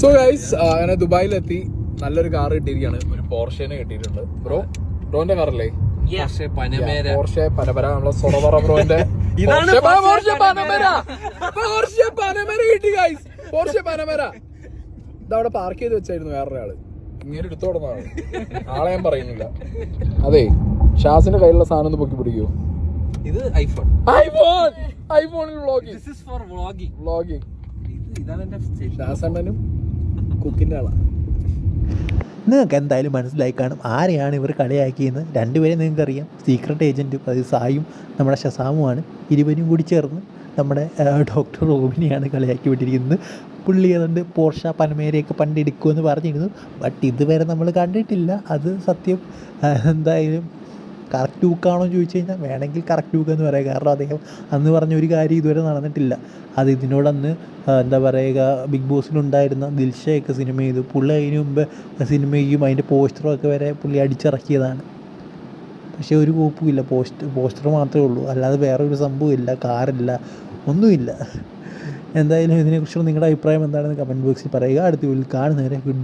So guys അങ്ങനെ ദുബായിലെത്തി. നല്ലൊരു car കിട്ടിയിരിക്കുകയാണ്. ഒരു പോർഷേനെ കിട്ടിയിട്ടുണ്ട്. ബ്രോന്റെ കാറല്ലേ? പോർഷെ പനമര. നമ്മളെ സൊറവറ ബ്രോന്റെ പനമര കിട്ടി ഗൈസ്. പോർഷെ പനമര ഇതവിടെ പാർക്ക് ചെയ്ത് വെച്ചായിരുന്നു വേറൊരാള്. ഇങ്ങനെ എടുത്തോടുന്നതാണ്. ആളെ ഞാൻ പറയുന്നില്ല. അതെ, ഷാസിന്റെ കയ്യിലുള്ള സാധനം ഒന്ന് പൊക്കി പിടിക്കൂ. ഇത് ഐഫോണിൽ വ്ളോഗിങ്. ഷാസണ്ണനും കുക്കിന്റെ ആളാണ്. നിങ്ങൾക്ക് എന്തായാലും മനസ്സിലായി കാണും ആരെയാണ് ഇവർ കളിയാക്കിയെന്ന്. രണ്ടുപേരും നിങ്ങൾക്കറിയാം. സീക്രട്ട് ഏജൻറ്റും അത് സായും നമ്മുടെ ഷസാമുമാണ്. ഇരുവരും കൂടി ചേർന്ന് നമ്മുടെ ഡോക്ടർ റോബിനെയാണ് കളിയാക്കി വിട്ടിരിക്കുന്നത്. പുള്ളി അതുകൊണ്ട് പോർഷ പനമേരയൊക്കെ പണ്ട് എടുക്കുമെന്ന് പറഞ്ഞിരുന്നു. ബട്ട് ഇതുവരെ നമ്മൾ കണ്ടിട്ടില്ല. അത് സത്യം. എന്തായാലും കറക്റ്റ് ബുക്കാണോ എന്ന് ചോദിച്ചു കഴിഞ്ഞാൽ വേണമെങ്കിൽ കറക്റ്റ് ബുക്ക് എന്ന് പറയാം. കാരണം അദ്ദേഹം അന്ന് പറഞ്ഞ ഒരു കാര്യം ഇതുവരെ നടന്നിട്ടില്ല. അത് ഇതിനോടന്ന് എന്താ പറയുക, ബിഗ് ബോസിലുണ്ടായിരുന്ന ദിൽഷയൊക്കെ സിനിമ ചെയ്തു. പുള്ളി അതിന് മുമ്പ് സിനിമയും അതിൻ്റെ പോസ്റ്ററും ഒക്കെ വരെ പുള്ളി അടിച്ചിറക്കിയതാണ്. പക്ഷേ ഒരു കോപ്പുമില്ല. പോസ്റ്റർ മാത്രമേ ഉള്ളൂ. അല്ലാതെ വേറെ ഒരു സംഭവമില്ല. കാറില്ല, ഒന്നുമില്ല. എന്തായാലും ഇതിനെക്കുറിച്ചുള്ള നിങ്ങളുടെ അഭിപ്രായം എന്താണെന്ന് കമൻറ്റ് ബോക്സിൽ പറയുക. അടുത്ത വീട്ടിൽ കാണുന്നവരെ ഗുഡ് ബൈ.